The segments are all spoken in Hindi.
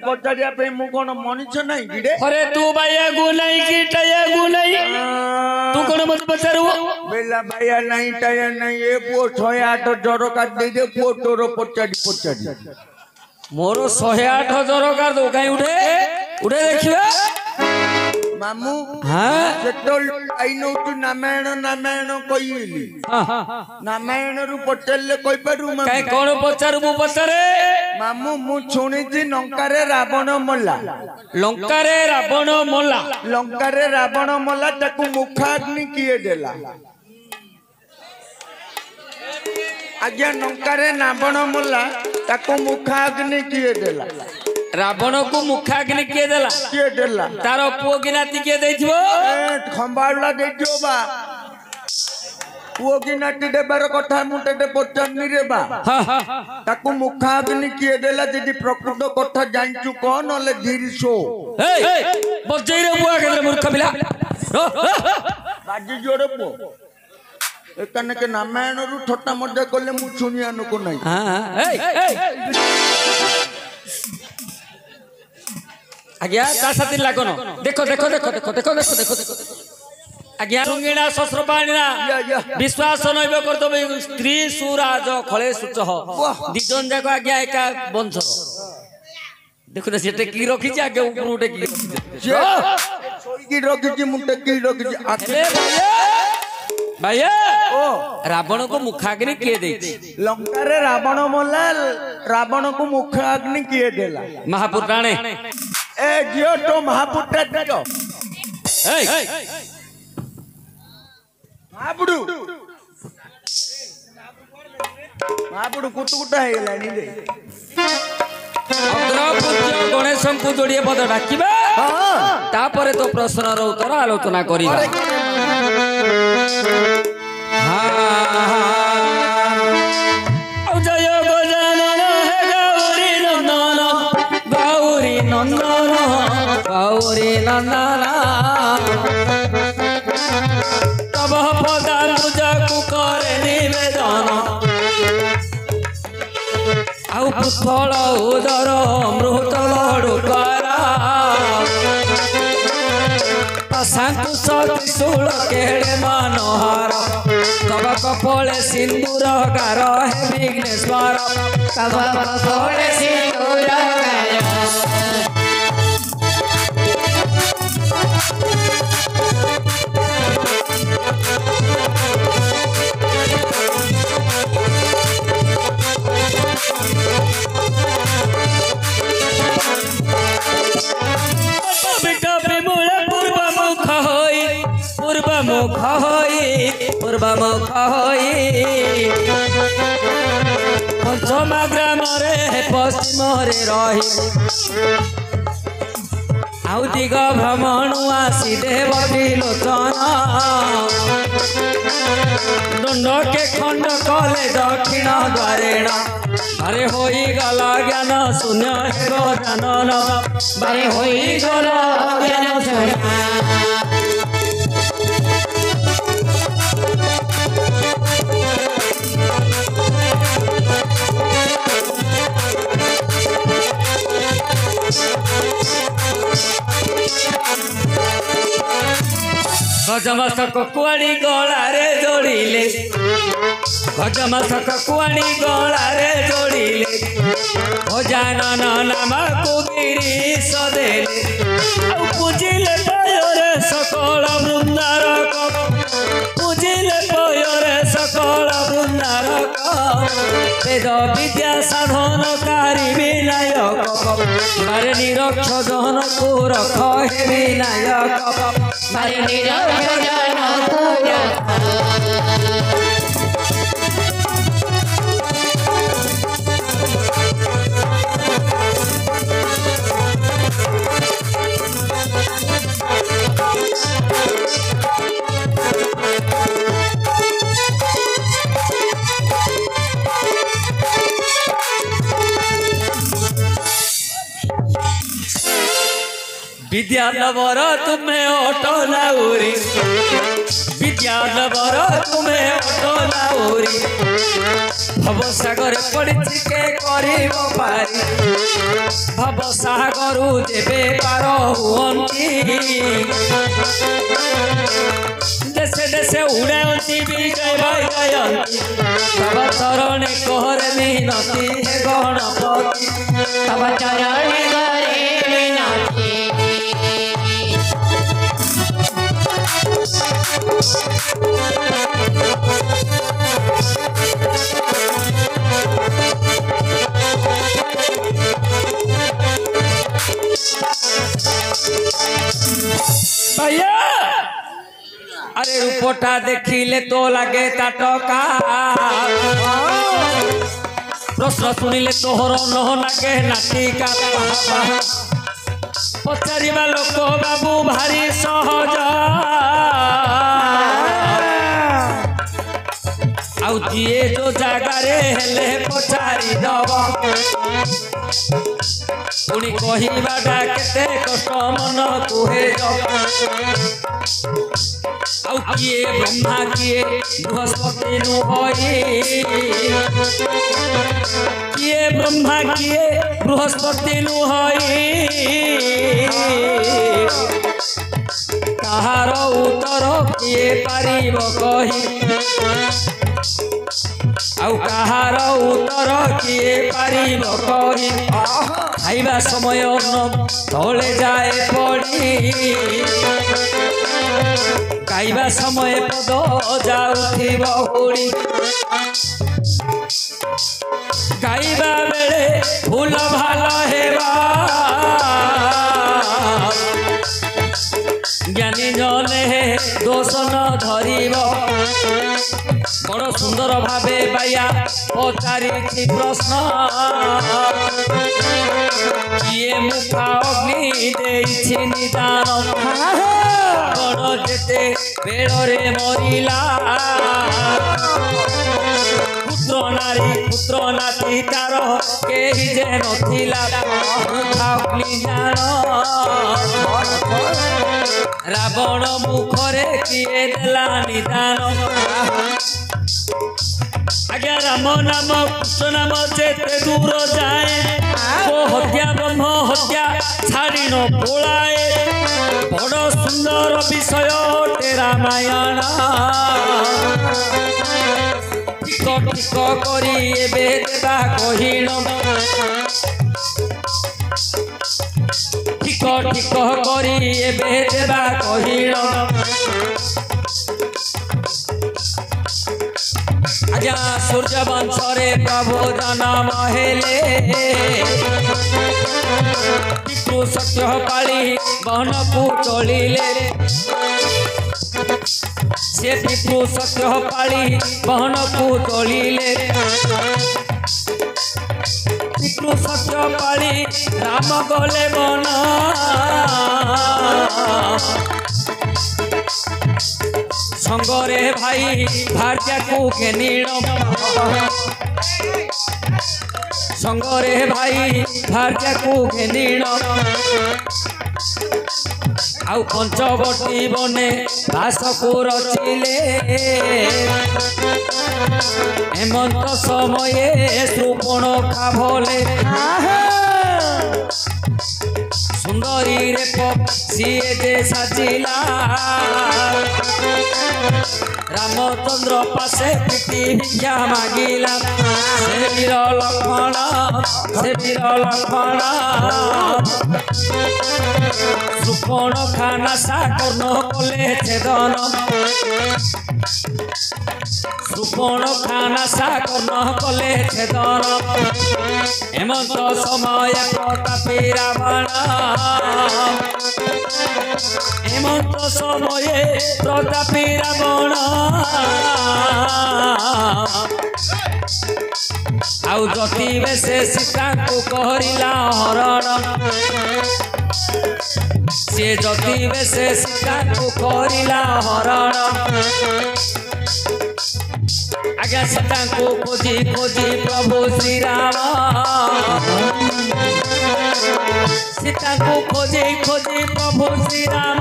पचारिया पे मु कोन मनुष्य नहीं गिरे अरे तू बाया गुनाई की टाया गुनाई तू कोन मत पचारू बेला बाया नहीं टाया नहीं ए पो 108 जरो का दे दे पो तोरो पचारी मोरो 108 जरो का दो काई उठे उठे देखिबा मामू हां जेतोल आइनो तू नामायण कइली नामायण रु पटेल कइ पारु मामू काई कोन पचारू मु पचारे मामू मु सुनिछि लंकारे रावण मोला ताकू मुखाग्नि किए देला आज्ञा लंकारे रावण मोला ताकू मुखाग्नि किए देला रावण को मुखाग्नि किए देला तार पुओ की नाती किए देथिबो खंबाळला देथिबो बा पुओ की नाती देबार कथा मुटेटे पचारनी रे बा ताकू मुखाग्नि किए देला जदी प्रकृत कथा जानचु कोन नले धीर सो ए बजई रे बुआ केरे मूर्ख बिला बाजी जोरे पो एकने के रामायण रु ठट्टा मजा करले मु सुनिया नको नहीं हां आज्ञा ता साथी लागनो देखो आज्ञा रुंगिणा शस्त्रपाणिना विश्वास नइबे करतो स्त्री सुराज खळे सुच दिजन जाको आज्ञा एका बंध देखो ना सेटे की रखी छ आगे ऊपर उठे की सोई की रखी छ मुटे की रखी छ आके भैया ओ रावण को मुखाग्नि किए दे लंका रे रावण मोला रावण को मुखाग्नि किए देला महापुराणे ए जियो तो महापुत्र दियो ए महापुरु कुटुकुटा हे लानी रे अग्र पूज्य गणेश को जोड़िए पद डाकिबा हां तापरे तो प्रश्न रो उत्तर आलोचना करिबा जय गजानन हे गौरी नंदन तब पदानुजा को करे निवेदन आउ पुष्पल उदर मृत लडुकारा शांकुश त्रिशूल केड़े मनोहर तब कपले सिंदूर गार हे विघ्नेश्वर तब कपले सिंदूर पूर्वमुख होई पंचमा ग्राम रे पश्चिम रे रही आउ दिग भ्रमणु आसी देवती लोचन दंड के खंड कले दक्षिण द्वारेण अरे होई गला ज्ञान शून्य गजानन बारे होई गला ज्ञान शून्य गजमस्तक कुआणी गला रे जोड़िले गजमस्तक कुआणी गला रे जोड़िले गजानन नाम कुगिरी सदेले पूजिले पयोरे सकल बृंदारक पूजिले पयोरे सकल बृंदारक वेद विद्या साधनकारी विनायक बारे निरक्ष जन को रख हे विनायक बारे निरक्ष जन को विद्या नवर तुम्हें ऑटो लाउरी विज्ञान बर तुम्हें अटलाउरी भव सागर पड़िछि के करिब पारी भव सागर देवे पार हुअंती देशे देशे उड़ाती विजय भाई जयंती तब चरण कहर मिनती हे गणपति तब चरण करे मिनती भैया अरे रूपटा देखिले तो लगे ताटका प्रश्न सुनिले तोहर न लगे नाटिका पचारिबा लोक बाबू भारी सहज आउ जिए जो जगारे हेले पचारि दब पुणी कहवाटा केते कष्ट मन कुहे आउ किए ब्रह्मा किए बृहस्पति नुहई किए ब्रह्मा किए बृहस्पति नुहई ताहार उत्तर किए पारिब कही आउ कहार उत्तर किए पारिब कही खाइबा समय तले जाए पड़ी गाइबा समय पद जाउथिब उड़ी गाइबा बेले फूल भाल हेबा ज्ञानी जने दोष न धरिब बड़ सुंदर भावे बाया पचारि प्रश्न किए मुखा अग्नि देइछि निदान बड़ जेते बेड़रे मरिला पुत्र नाती तार केही जे नथिला मुखा अग्नि जान रावण मुखरे किए देला निदान आज्ञा राम नाम कृष्ण नाम जेते दूर जाए वो हत्या ब्रह्म हत्या छाड़ी न पलाए बड़ सुंदर विषय तेरा रामायण टिक टिक करी एबे देवा कहिण टिक टिक करी एबे देवा कहिण आज्ञा सूर्य वंशरे प्रभु जन्म हेले पितृ सत्य पाली बहन को चलिले से पितृ सत्य पाली बहन को चलिले पितृ सत्य पाली राम गले बन संगरे भाई भार्या को घेनीण संगरे भाई भार्या को घेनीण आउ पंचवटी बने भाष को रचिले हेमंत समये श्रुपण खाभले सुंदरी रे सीए जे साजिला रामचंद्र पासे प्रीति भिक्षा मागिला से वीर लक्ष्मण सुपण खाना सा कर्ण कले छेदन सुपण खाना सा कर्ण कले छेदन हेमंत समय प्रतापी रावण हेमंत समय प्रतापी रावण आउ जति बेसे सीता को कहला हरण से जति बेसे सीता को कहला हरण आज्ञा सीता को खोजी खोजी प्रभु श्री राम सीता को खोजे खोजे प्रभु श्री राम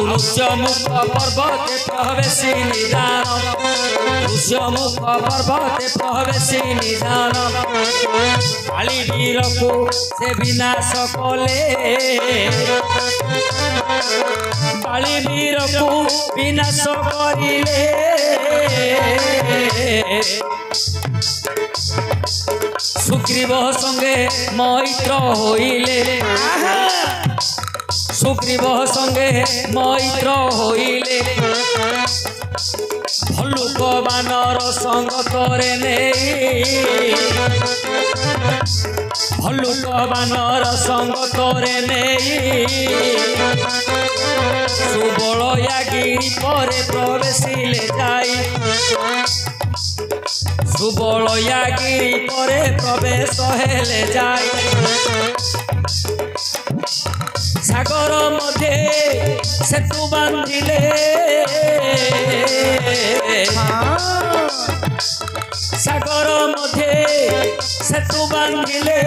ऋष्यमुख पर्वते प्रवेशी निदान ऋष्यमुख पर्वते प्रवेशी निदान काली वीर को से विनाश कले काली वीर को विनाश करिले सुग्रीव संगे मैत्र होइले सुग्रीव संगे मैत्र होइले भल्लुक बानर संग करे नहीं भल्लुक बानर संग करे नहीं सुबलयागिरी परे प्रवेशिले जाई सुबलयागिरी परे प्रवेश हेले जाई सागर मध्य सेतु बांधिले सागर मध्य सेतु बांधिले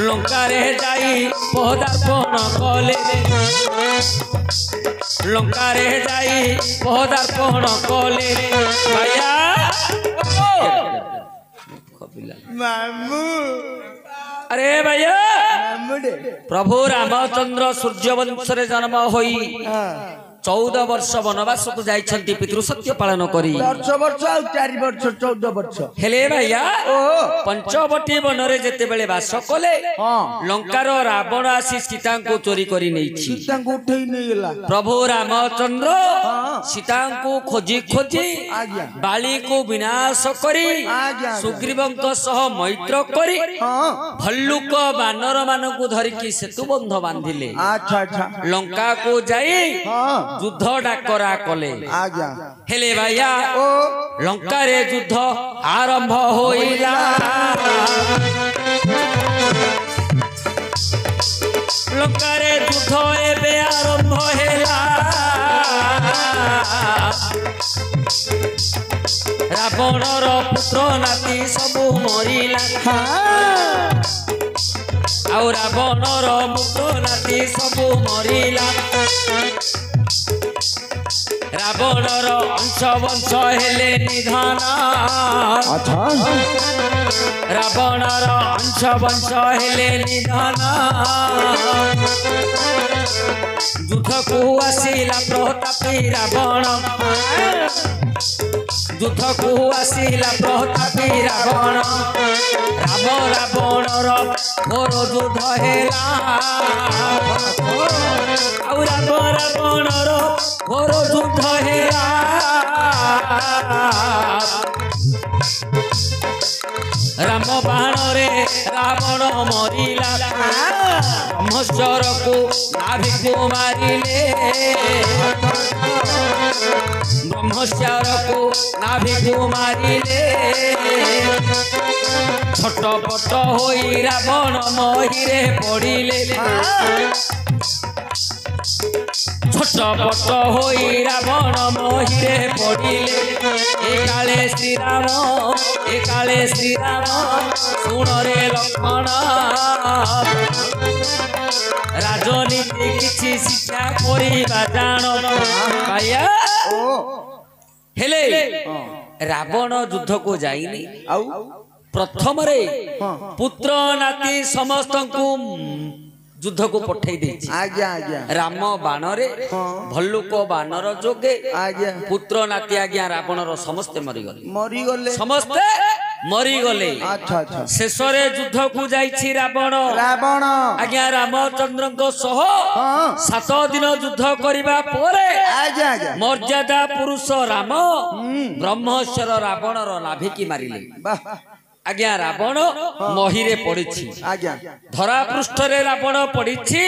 लंकारे जाई पदार्पण कले लंकारे जाई पदार्पण कले भैया मामू अरे भैया मामू दे प्रभु रामचंद्र सूर्यवंश जन्म होई 14 वर्ष वनवास को जाइछंती पितृ सत्य पालन करी 10 वर्ष आ 4 वर्ष 14 वर्ष हेले भैया ओ पंचवटी वन रे जेते बेले वास कले लंकार रावण आसी सीता को चोरी करी नैछि सीता को उठै नै गेला प्रभु रामचंद्र सीता को खोजी खोजी आज्ञा बाली को विनाश करी आज्ञा सुग्रीवंक सह मैत्र करी भल्लुक बानर मान को धरि की सेतु बंध बांधिले अच्छा अच्छा लंका को जाई युद्ध डाकरा कले आज्ञा हेले भैया ओ लंका रे युद्ध आरंभ होइला लंका रे युद्ध एबे आरंभ हेला रावणर पुत्र नाती सबु मरिला आउ रावणर पुत्र नाती सबु मरिला रावणर अंश वंश हेले निधन रावणर अंश वंश हेले निधन युद्ध को आसिला प्रतापी रावण युद्ध को आसिला प्रतापी रावण राम रावणर घोर युद्ध हेला आउ राम रावणर घोर युद्ध हेला राम बाण रे रावण मरिला ब्रह्मचर को नाभि को मारिले ब्रह्मचर को नाभि को मारिले छटपट होई रावण महीरे पड़िले छटपट होई रावण महीरे पड़िले एकाले श्रीराम सुन रे लक्ष्मण राजनीति किछि शिक्षा करिबा जान भैया हेले रावण युद्ध को जाइनी आउ प्रथम रे पुत्र नाती समस्त को युद्ध को पठै देछि आज्ञा आज्ञा राम बाण रे भल्लुक बानर जोगे आज्ञा पुत्र नाती आज्ञा रावणर समस्ते मरि गले समस्ते मरी गले अच्छा अच्छा शेष रे युद्ध को जाइछि रावण आज्ञा रामचंद्र को सह 7 दिन युद्ध करिबा परे आज्ञा आज्ञा मर्यादा पुरुष राम ब्रह्मश्वर रावणर नाभि की मारिले वाह आज्ञा रावण महीरे पड़िछि आज्ञा धरा पृष्ठ रे रावण पड़िछि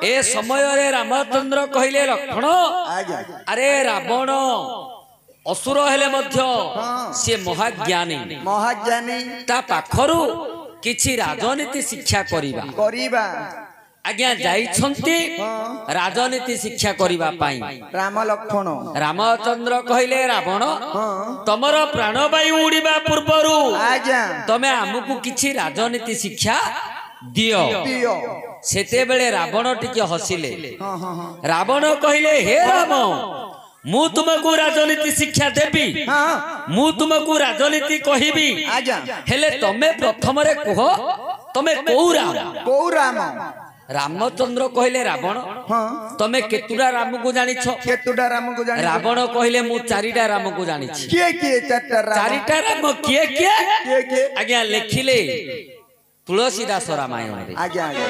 ए समय रे रामचंद्र कहिले लक्ष्मण आज्ञा अरे रावण असुर हेले मध्य से महाज्ञानी ता पाखरु किछि राजनीति शिक्षा करिबा आज्ञा जाइछन्ति राजनीति शिक्षा करिबा पाई राम लक्ष्मण रामचंद्र कहले रावण तमर प्राणवायु उड़ीबा पूर्वरु आज्ञा तमे हमकु किछि राजनीति शिक्षा दियो दियो सेते बेले रावण टिके हसिले रावण कहले हे राम मु तुमको राजनीति शिक्षा देबी मु तुमको राजनीति कहिबी आज्ञा हेले तमे प्रथम रे कह तमे कौ राम रामचंद्र कहले रावण तमे केतुडा राम को जानिछ केतुडा राम को जानिछ रावण कहले मु चारिटा राम को जानिछ किए किए चारिटा राम किए किए किए किए आज्ञा लिखिले तुलसीदास रामायण रे आज्ञा आज्ञा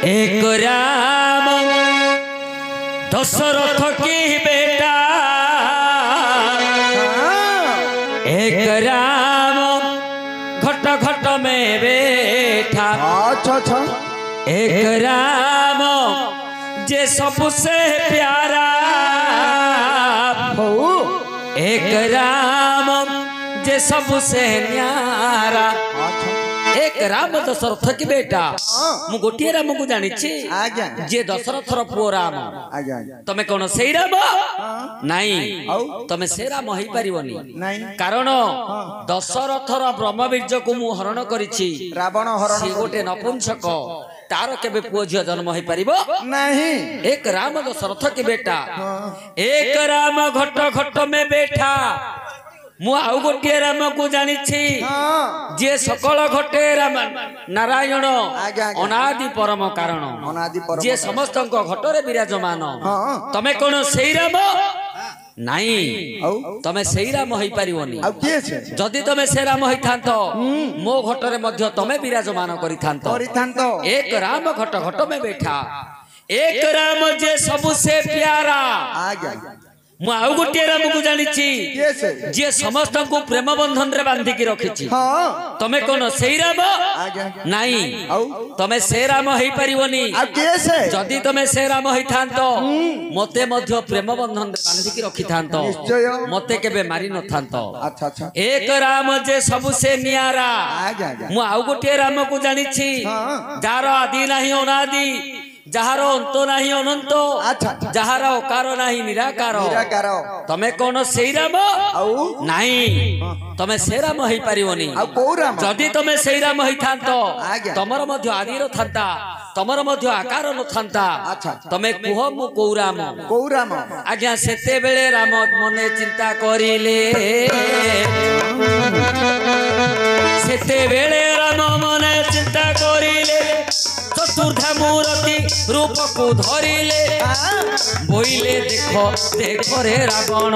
एक राम दशरथ की बेटा एक राम घट घट में बैठा अच्छा अच्छा एक राम जे सबसे प्यारा एक राम जे सबसे न्यारा एक राम दशरथ की बेटा मु गोटिए राम को जानिछि आज्ञा जे दशरथर पुओ राम आज्ञा तमे कोन सेई राम नाही तमे से राम होई परिबोनी नहीं कारण दशरथर ब्रह्मवीर्य को मु हरण करिछि रावण हरण से गोटे नपुंसक तार केबे पुओ झियो जन्म होई परिबो नहीं एक राम दशरथ की बेटा एक राम घट घट में बैठा मु आउ गोटे राम को जानिछि जे सकल घटे राम नारायण अनादि परम कारण अनादि परम जे समस्त घटरे विराजमान तमे कोन सेई राम नाही तमे सेई राम होई परिवोनी आ के छे जदि तमे से राम होइथांत मो घटरे मध्य तमे विराजमान करिथांत एक राम घट घट में बैठा एक राम जे सबसे प्यारा आज्ञा मु आउ गोटे राम को जानिछि जे समस्त को प्रेम बंधन रे बांधी की रखिछि तमे कोन सेई राम नाही तमे से राम होई परिवोनी आ के छे जदि तमे से राम होइथांत मते मध्य प्रेम बंधन रे बांधी की रखिथांत मते केबे मारि नथांत अच्छा अच्छा एक राम जे सबसे नियारा आज्ञा मु आउ गोटे राम को जानिछि जार आदि नाही अनादि जहार अंत नाही अनंत जहार ओकार नाही निराकार तमे कोन सेई राम नाही तमे से राम होई परिवोनी जदि तमे सेई राम होइथांत तमर मध्य आदिर थांता तमर मध्य आकार न थांता तमे कुह मु कौ राम आज्ञा सेते बेले राम मने चिंता करिले सेते बेले राम मने चिंता करिले चतुर्धा मूर्ति रूप को धरिले बोइले देख रे रावण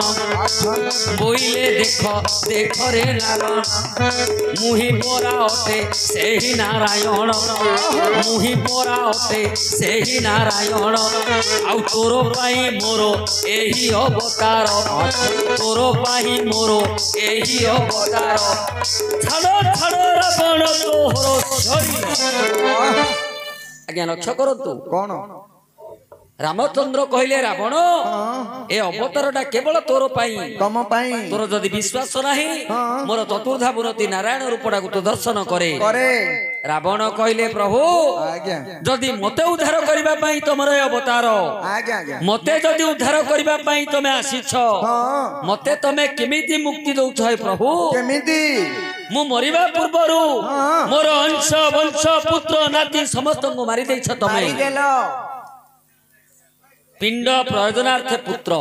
बोइले देख रे रावण मुहि परा अटे सेहि नारायण मुहि परा अटे सेहि नारायण आउ तोरो पाई मोरो एही अवतार तोरो पाई मोरो एही अवतार छाड़ रावण तोहरो धरि आज्ञा लक्ष्य करतु कौन रामचंद्र कहले रावण ए अवतारटा केवल तोर पाई तम पाई तोर जदि विश्वास नाही मोर चतुर्धा मूर्ति नारायण रूपटा को दर्शन करे रावण कहले प्रभु आज्ञा जदि मते उद्धार करबा पाई तमर अवतार आज्ञा मते जदि उद्धार करबा पाई तमे आसीछ मते तमे केमिति मुक्ति दउछ हे प्रभु केमिति मु मरिबा पूर्वरु मोर अंश वंश पुत्र नाती समस्त को मारि दैछ तमे पिंड प्रयोजनार्थ पुत्र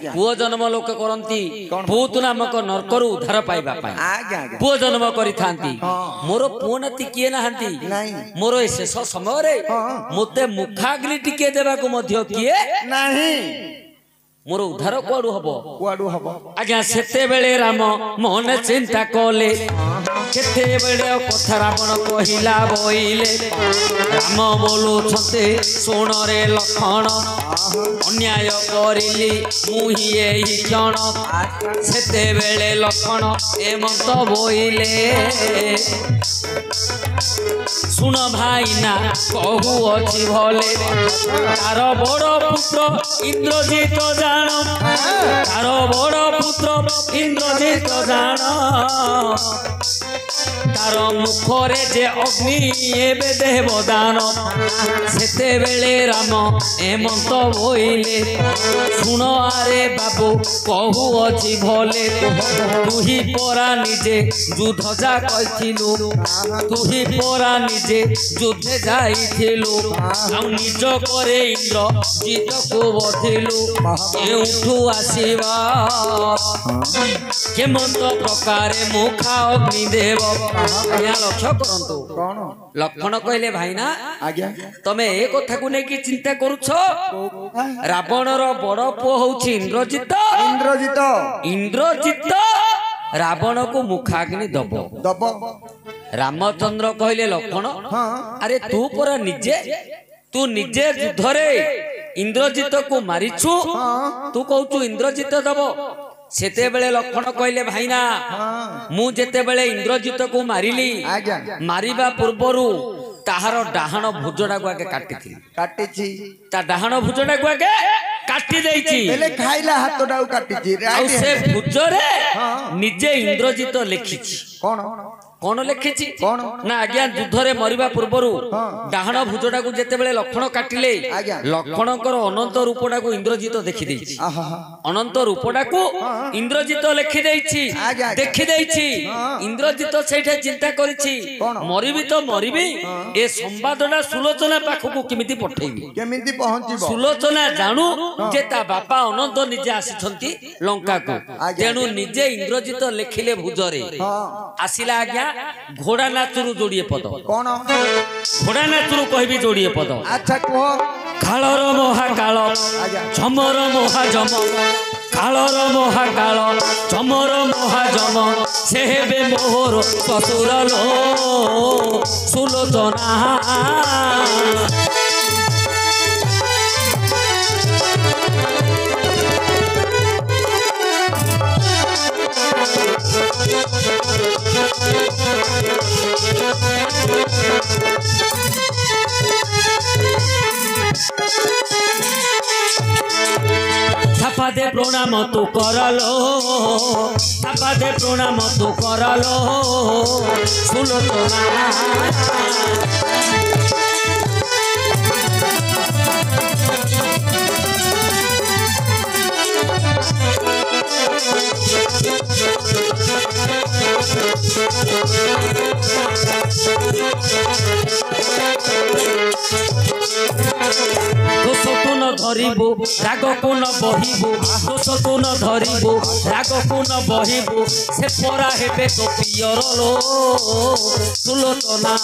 पुओ जन्म लोक करंती भूत नामक नरकरु उद्धार पाइबा पाई पुओ जन्म करिथांती मोर पुओ नाती किए नाहंती मोर शेष समय रे मते मुखाग्नि टिके देबा को मध्य किए नाही मोर उद्धार कुआडू हबो आज्ञा सेते बेले राम मन चिंता कले केते बेले कथा रावण कहिला बोइले राम बोलु छते सुन रे लखन अन्याय करिली मुहि एही क्षण सेते बेले लखन एमंत बोइले सुन भाईना कहू अछि भले तार बड़ पुत्र इंद्रजीत जान तार बड़ पुत्र इंद्रजीत जान तार मुखरे जे अग्नि एबे देवदान सेते बेले राम हेमंत बोइले सुन आरे बाबू कहू अछि भले तू ही परा निजे युद्ध जा कहिलु तू ही परा निजे युद्ध जाइथिलु आ निज करे इंद्र जीत को बथिलु एउठू आसीबा केमंत प्रकारे मुखा अग्नि देव या लक्ष्य करंतु कौन लक्षण कहले भाई ना आज्ञा तमे ए कथा को नै कि चिंता करूछ रावण रो बड़ पुओ होछि इंद्रजित इंद्रजित रावण को मुखाग्नि दबो दबो रामचंद्र कहले लक्षण अरे तू पर निजे युद्ध रे इंद्रजित को मारिछु तू कहू इंद्रजित दबो सेते बेले लक्षण कहले भाईना मु जेते बेले इंद्रजित को मारिली मारिबा पूर्वरु ताहार डाहाण भुजडा को आगे काटिछि ता डाहाण भुजडा को आगे काटी देइछि बेले खाइला हातडा काटिछि आ से भुजरे निजे इंद्रजित लिखिछि कौन लिखिछि ना आज्ञा युद्ध रे मरिबा पूर्वरु डाहाण भुजडा को जेते बेले लक्षण काटिले लक्षणकर अनंत रूपडा को इंद्रजित देखि देइछि अनंत रूपडा को इंद्रजित लिखि देइछि देखि देइछि इंद्रजित सेठे चिंता करिछि मरिबी तो मरिबी ए संवादडा सुलोचना पाखकु केमिति पठेइबी केमिति पहुंचिबो सुलोचना जानू जे ता बापा अनंत निजे आसिछंती लंका को तेनु निजे इंद्रजित लिखिले भुजरे आसिला आज्ञा घोड़ा नाचुरु जोड़िए पद कौन घोड़ा नाचुरु कहबी जोड़िए पद अच्छा कह कालर महाकाल झमर महाजम कालर महाकाल झमर महाजम से हेबे मोहर ससुर लो सुलोचना थापा दे प्रणाम तू करलो थापा दे प्रणाम तू करलो सुलोचना दोष को न धरिबु राग को न बहिबु दोष को न धरिबु राग को न बहिबु से परा हेबे तो पियर लो सुलोचना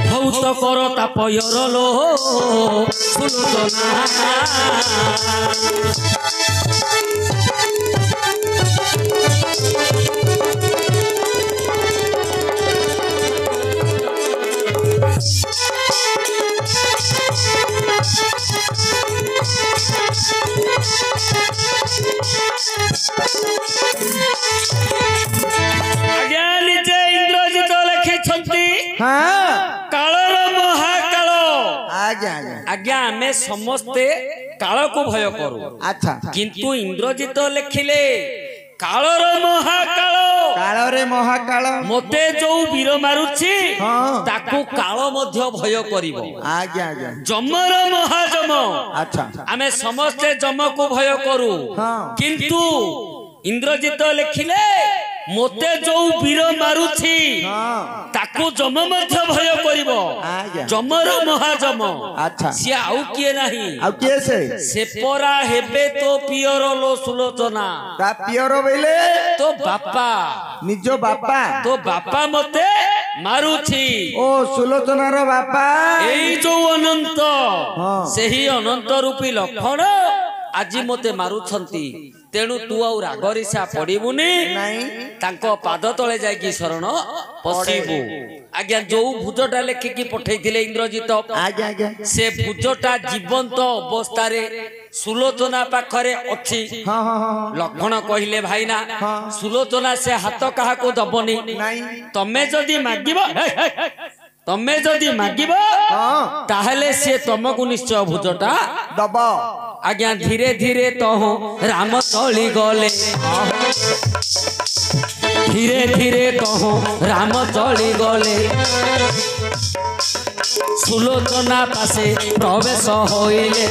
बहुत करो तापयर लो सुलोचना आज्ञा आमे समस्ते काल को भय करू अच्छा किंतु इंद्रजित लिखिले कालर महाकाल कालरे महाकाल मते जो वीर मारुछि ताकू काल मध्य भय करिवो आज्ञा आज्ञा जमर महाजम अच्छा आमे समस्ते जम को भय करू किंतु इंद्रजित लिखिले मते जो वीर मारुछि ताकू जम मध्य भय करिवो जमर महाजम अच्छा से आउ किए नाही आउ किए से परा हेबे तो पियर लो सुलोचना ता पियर बेले तो बापा निजो बापा तो बापा मते मारुछि ओ सुलोचना रो बापा एई जो अनंत सेही अनंत रूपी लक्षण আজি মতে মারুছন্তি তেণু তু আউ রাগরিসা পড়িবুনি ନାଇଁ ତାଙ୍କ ପାଦ ତଳେ ଯାଇକି ଶରଣ ପଶିବୁ। ଆଜ୍ଞା ଯୋଉ ଭୁଜଟା ଲେଖିକି ପଠେଇଥିଲେ ଇନ୍ଦ୍ରଜିତ ଆଜ୍ଞା ଆଜ୍ଞା ସେ ଭୁଜଟା ଜୀବନ୍ତ ଅବସ୍ଥାରେ ସୁଲୋଚନା ପାଖରେ ଅଛି। ହଁ ହଁ ହଁ ଲକ୍ଷ୍ମଣ କହିଲେ ଭାଇନା ସୁଲୋଚନା ସେ ହାତ କାହାକୁ ଦବନି, ନାଇଁ ତମେ ଯଦି ମାଗିବ ତମେ ଯଦି ମାଗିବ ତାହେଲେ ସେ ତମକୁ ନିଶ୍ଚୟ ଭୁଜଟା ଦବ। ଆଜ୍ଞା ଧୀରେ ଧୀରେ ତହୁ ରାମ ଚଳି ଗଲେ, ଧୀରେ ଧୀରେ ତହୁ ରାମ ଚଳି ଗଲେ, ସୁଲୋଚନା ପାଶେ ପ୍ରବେଶ ହୋଇଲେ,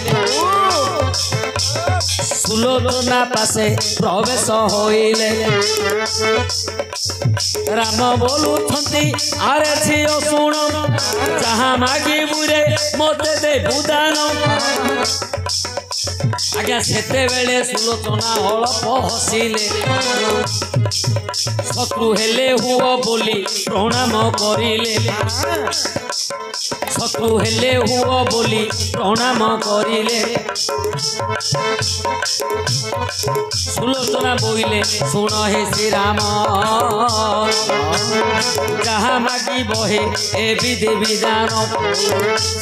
ସୁଲୋଚନା ପାଶେ ପ୍ରବେଶ ହୋଇଲେ। ରାମ ବୋଲୁଛନ୍ତି ଆରେ ଝିଅ ଶୁଣ, ଯାହା ମାଗିବୁରେ ମତେ ଦେବୁ ଦାନ। ଆଜ୍ଞା ସେତେବେଳେ ସୁଲୋଚନା ଅଳପ ହସିଲେ, ଶତ୍ରୁ ହେଲେ ହୁଅ ବୋଲି ପ୍ରଣାମ କରିଲେ, ଶତ୍ରୁ ହେଲେ ହୁଅ ବୋଲି ପ୍ରଣାମ କରିଲେ। ସୁଲୋଚନା ବୋଇଲେ ଶୁଣ ହେ ଶ୍ରୀରାମ, ଯାହା ମାଗିବ ହେ ଏ ବିଧି ବିଧାନ।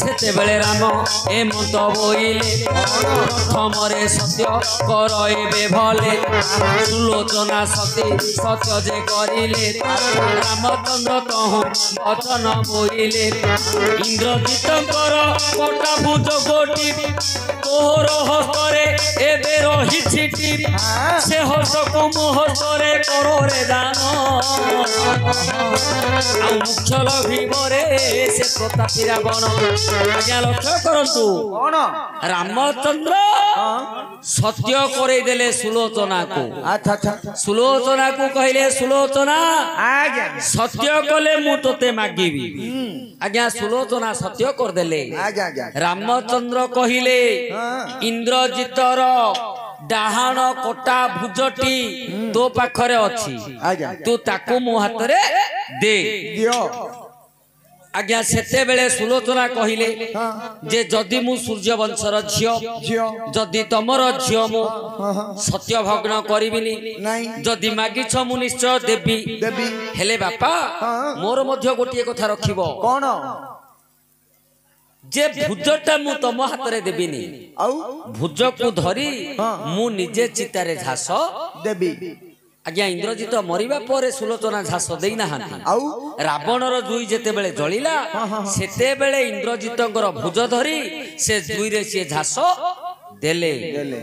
ସେତେବେଳେ ରାମ ଏ ମନ୍ତ ବୋଇଲେ, ପ୍ରଥମରେ ସତ୍ୟ କର ଏବେ ଭଲେ, ସୁଲୋଚନା ସତୀ ସତ୍ୟ ଯେ କରିଲେ। ରାମଚନ୍ଦ୍ର ତହୁଁ ବଚନ ବୋଇଲେ, ଇନ୍ଦ୍ରଜିତଙ୍କର କଟା ଭୁଜ ଗୋଟି ତୋର ହସ୍ତରେ ଏବେ ରହିଛି ଟିପ, ସେ ହସ୍ତକୁ ମୋ ହସ୍ତରେ କରରେ ଦାନ। ଆଉ ମୁଖ୍ୟ ଲଭିବରେ ସେ ପ୍ରତାପୀ ରାବଣ। ଆଜ୍ଞା ଲକ୍ଷ୍ୟ କରନ୍ତୁ ରାମଚନ୍ଦ୍ର ସତ୍ୟ କରେଇ ଦେଲେ ସୁଲୋଚନାକୁ। ଆଚ୍ଛା ଆଚ୍ଛା ସୁଲୋଚନାକୁ କହିଲେ ସୁଲୋଚନା ଆଜ୍ଞା ସତ୍ୟ କଲେ ମୁଁ ତୋତେ ମାଗିବି। ଆଜ୍ଞା ସୁଲୋଚନା ସତ୍ୟ କରିଦେଲେ। ଆଜ୍ଞା ଆଜ୍ଞା ରାମଚନ୍ଦ୍ର କହିଲେ ଇନ୍ଦ୍ରଜିତର ଡାହାଣ କଟା ଭୁଜଟି ତୋ ପାଖରେ ଅଛି, ଆଜ୍ଞା ତୁ ତାକୁ ମୋ ହାତରେ ଦେ। ଦିଅ। ଆଜ୍ଞା ସେତେବେଳେ ସୁଲୋଚନା କହିଲେ ଯେ ଯଦି ମୁଁ ସୂର୍ଯ୍ୟ ବଂଶର ଝିଅ, ଝିଅ ଯଦି ତମର ଝିଅ ମୁଁ ସତ୍ୟ ଭଗ୍ନ କରିବିନି, ନାଇଁ ଯଦି ମାଗିଛ ମୁଁ ନିଶ୍ଚୟ ଦେବି। ଦେବି। ହେଲେ ବାପା ମୋର ମଧ୍ୟ ଗୋଟିଏ କଥା ରଖିବ, କଣ? ଯେ ଭୁଜଟା ମୁଁ ତମ ହାତରେ ଦେବିନି, ଆଉ ଭୁଜକୁ ଧରି ମୁଁ ନିଜେ ଚିତାରେ ଝାସ ଦେବି। ଆଜ୍ଞା ଇନ୍ଦ୍ରଜିତ ମରିବା ପରେ ସୁଲୋଚନା ଝାସ ଦେଇନାହାନ୍ତି। ଆଉ ରାବଣର ଜୁଇ ଯେତେବେଳେ ଜଳିଲା ସେତେବେଳେ ଇନ୍ଦ୍ରଜିତଙ୍କର ଭୁଜ ଧରି ସେ ଜୁଇରେ ସିଏ ଝାସ ଦେଲେ।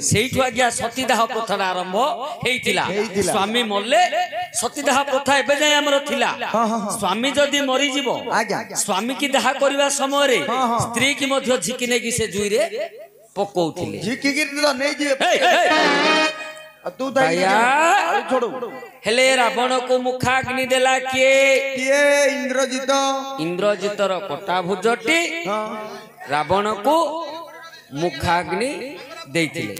ସେଇଠୁ ଆଜ୍ଞା ସତୀଦାହ ପ୍ରଥାଟା ଆରମ୍ଭ ହେଇଥିଲା। ସ୍ୱାମୀ ମଲେ ସତୀଦାହ ପ୍ରଥା ଏବେ ଯାଏ ଆମର ଥିଲା। ସ୍ୱାମୀ ଯଦି ମରିଯିବ ସ୍ୱାମୀ କି ଦାହ କରିବା ସମୟରେ ସ୍ତ୍ରୀ କି ମଧ୍ୟ ଝିକି ନେଇକି ସେ ଜୁଇରେ ପକଉଥିଲେ। ହେଲେ ରାବଣକୁ ମୁଖାଗ୍ନି ଦେଲା କିଏ? ଇନ୍ଦ୍ରଜିତ। ଇନ୍ଦ୍ରଜିତର କଟା ଭୁଜଟି ରାବଣକୁ ମୁଖାଗ୍ନି ଦେଇଥିଲେ।